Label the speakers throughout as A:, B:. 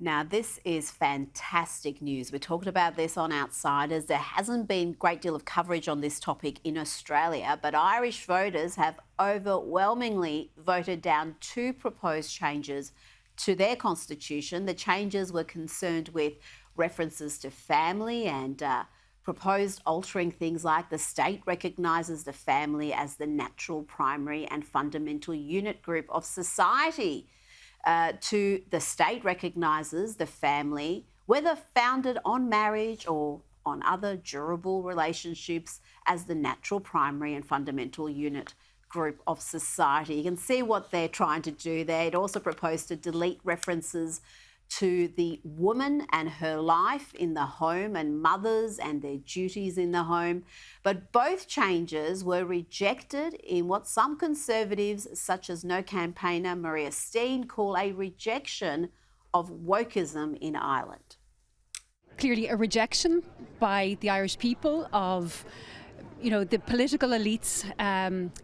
A: Now, this is fantastic news. We talked about this on Outsiders. There hasn't been a great deal of coverage on this topic in Australia, but Irish voters have overwhelmingly voted down two proposed changes to their constitution. The changes were concerned with references to family and proposed altering things like the state recognises the family as the natural, primary and fundamental unit group of society. To the state recognises the family, whether founded on marriage or on other durable relationships, as the natural, primary and fundamental unit group of society. You can see what they're trying to do there. It also proposed to delete references to the woman and her life in the home and mothers and their duties in the home. But both changes were rejected in what some Conservatives, such as No campaigner Maria Steen, call a rejection of wokeism in Ireland.
B: Clearly a rejection by the Irish people of the political elites,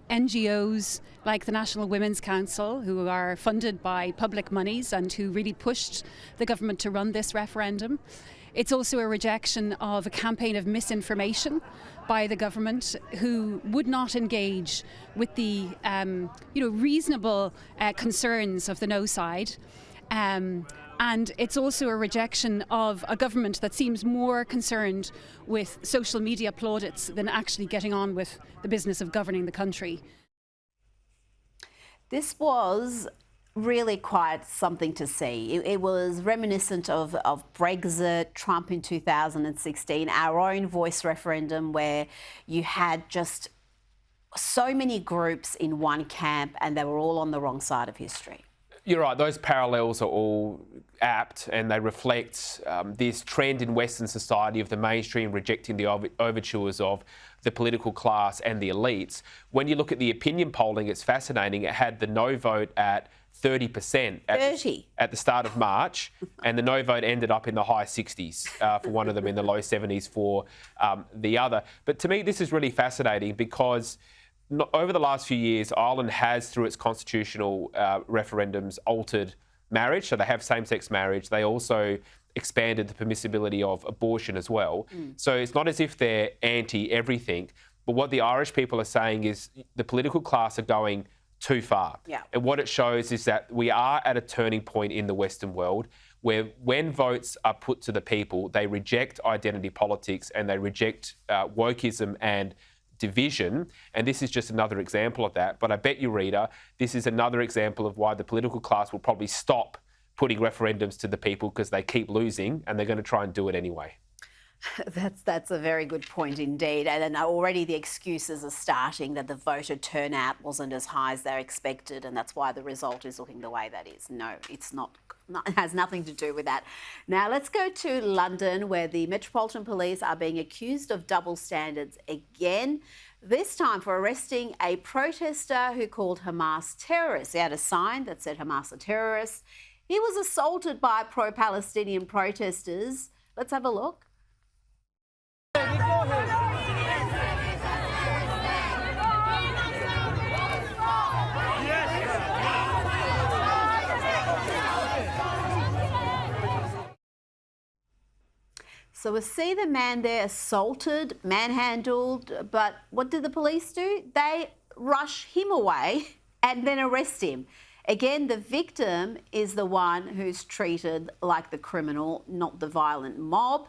B: NGOs like the National Women's Council, who are funded by public monies and who really pushed the government to run this referendum. It's also a rejection of a campaign of misinformation by the government, who would not engage with the reasonable concerns of the no side. And it's also a rejection of a government that seems more concerned with social media plaudits than actually getting on with the business of governing the country.
A: This was really quite something to see. It was reminiscent of Brexit, Trump in 2016, our own voice referendum, where you had just so many groups in one camp and they were all on the wrong side of history.
C: You're right, those parallels are all apt and they reflect this trend in Western society of the mainstream rejecting the overtures of the political class and the elites. When you look at the opinion polling, it's fascinating. It had the no vote at 30% at the start of March, and the no vote ended up in the high 60s for one of them, in the low 70s for the other. But to me, this is really fascinating because over the last few years, Ireland has, through its constitutional referendums, altered marriage. So they have same-sex marriage. They also expanded the permissibility of abortion as well. So it's not as if they're anti-everything, but what the Irish people are saying is the political class are going too far.
A: Yeah.
C: And what it shows is that we are at a turning point in the Western world where when votes are put to the people, they reject identity politics and they reject wokeism and division, and this is just another example of that. But I bet you, Rita, this is another example of why the political class will probably stop putting referendums to the people, because they keep losing and they're going to try and do it anyway.
A: That's a very good point indeed. And already the excuses are starting that the voter turnout wasn't as high as they expected, and that's why the result is looking the way that is. No, it's not. It has nothing to do with that. Now let's go to London, where the Metropolitan Police are being accused of double standards again, this time for arresting a protester who called Hamas terrorists. He had a sign that said Hamas are terrorists. He was assaulted by pro-Palestinian protesters. Let's have a look. So we see the man there assaulted, manhandled, but what did the police do? They rush him away and then arrest him. Again, the victim is the one who's treated like the criminal, not the violent mob.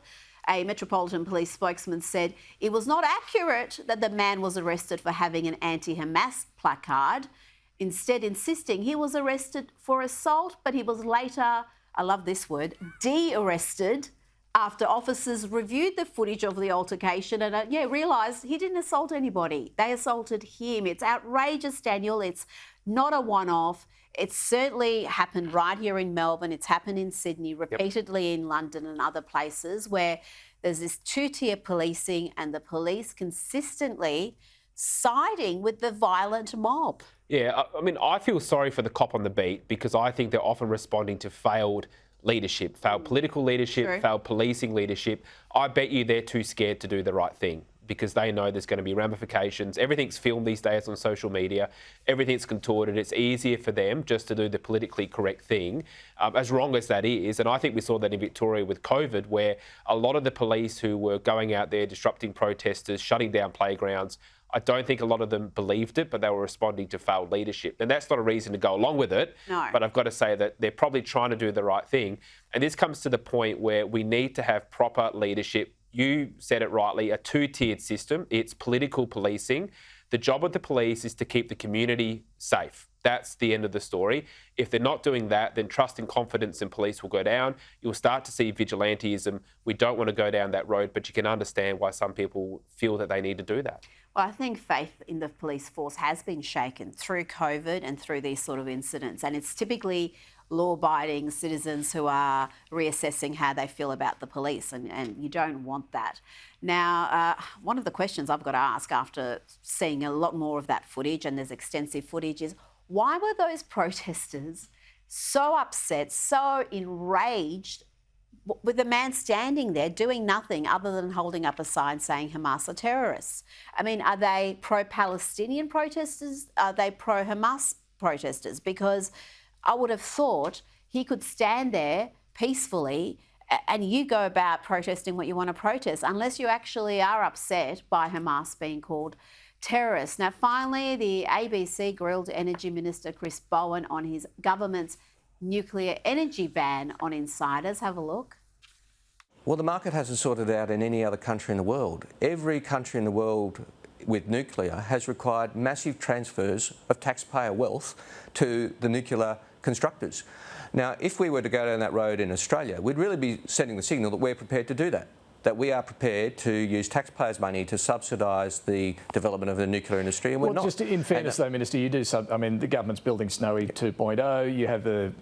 A: A Metropolitan Police spokesman said it was not accurate that the man was arrested for having an anti-Hamas placard, instead insisting he was arrested for assault, but he was later, I love this word, de-arrested after officers reviewed the footage of the altercation and realised he didn't assault anybody. They assaulted him. It's outrageous, Daniel. It's not a one-off. It's certainly happened right here in Melbourne. It's happened in Sydney, repeatedly in London and other places where there's this two-tier policing and the police consistently siding with the violent mob.
C: Yeah, I mean, I feel sorry for the cop on the beat because I think they're often responding to failed leadership, failed political leadership, failed policing leadership. I bet you they're too scared to do the right thing. because they know there's going to be ramifications. Everything's filmed these days on social media. Everything's contorted. It's easier for them just to do the politically correct thing, as wrong as that is. And I think we saw that in Victoria with COVID, where a lot of the police who were going out there disrupting protesters, shutting down playgrounds, I don't think a lot of them believed it, but they were responding to failed leadership. And that's not a reason to go along with it.
A: No.
C: But I've got to say that they're probably trying to do the right thing. And this comes to the point where we need to have proper leadership. You said it rightly, a two-tiered system. It's political policing. The job of the police is to keep the community safe. That's the end of the story. If they're not doing that, then trust and confidence in police will go down. You'll start to see vigilantism. We don't want to go down that road, but you can understand why some people feel that they need to do that.
A: Well, I think faith in the police force has been shaken through COVID and through these sort of incidents. And it's typically law-abiding citizens who are reassessing how they feel about the police, and you don't want that. Now, one of the questions I've got to ask after seeing a lot more of that footage, and there's extensive footage, is why were those protesters so upset, so enraged with the man standing there doing nothing other than holding up a sign saying Hamas are terrorists? I mean, are they pro-Palestinian protesters? Are they pro-Hamas protesters? Because I would have thought he could stand there peacefully and you go about protesting what you want to protest, unless you actually are upset by Hamas being called terrorists. Now, finally, the ABC grilled Energy Minister Chris Bowen on his government's nuclear energy ban on insiders. Have a look.
D: Well, the market hasn't sorted out in any other country in the world. Every country in the world with nuclear has required massive transfers of taxpayer wealth to the nuclear constructors. Now, if we were to go down that road in Australia, we'd really be sending the signal that we're prepared to do that, that we are prepared to use taxpayers' money to subsidise the development of the nuclear industry, and we're not.
E: Just in fairness, though, Minister, you do. I mean, the government's building Snowy 2.0. You have the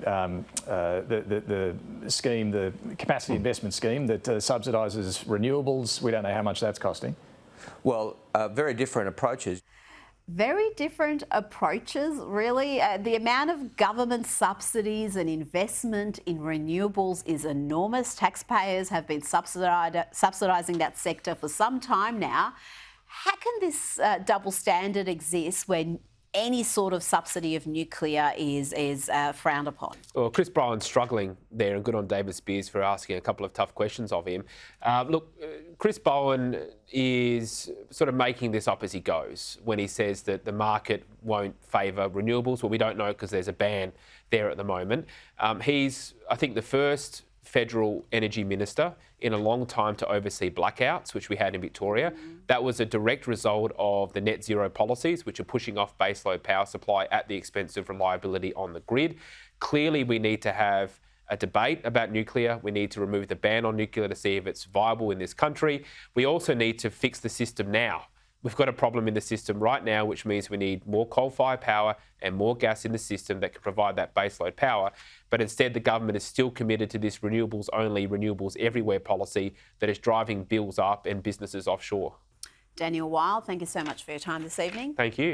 E: scheme, the capacity investment scheme that subsidises renewables. We don't know how much that's costing.
D: Well, very different approaches.
A: Very different approaches, really. The amount of government subsidies and investment in renewables is enormous. Taxpayers have been subsidising that sector for some time now. How can this double standard exist when any sort of subsidy of nuclear is frowned upon?
C: Well, Chris Bowen's struggling there, and good on David Spears for asking a couple of tough questions of him. Chris Bowen is sort of making this up as he goes when he says that the market won't favour renewables. Well, we don't know because there's a ban there at the moment. He's, I think, the first federal energy minister in a long time to oversee blackouts, which we had in Victoria. That was a direct result of the net zero policies, which are pushing off baseload power supply at the expense of reliability on the grid. Clearly, we need to have a debate about nuclear. We need to remove the ban on nuclear to see if it's viable in this country. We also need to fix the system now. We've got a problem in the system right now, which means we need more coal-fired power and more gas in the system that can provide that baseload power. But instead, the government is still committed to this renewables-only, renewables everywhere policy that is driving bills up and businesses offshore.
A: Daniel Wild, thank you so much for your time this evening.
C: Thank you.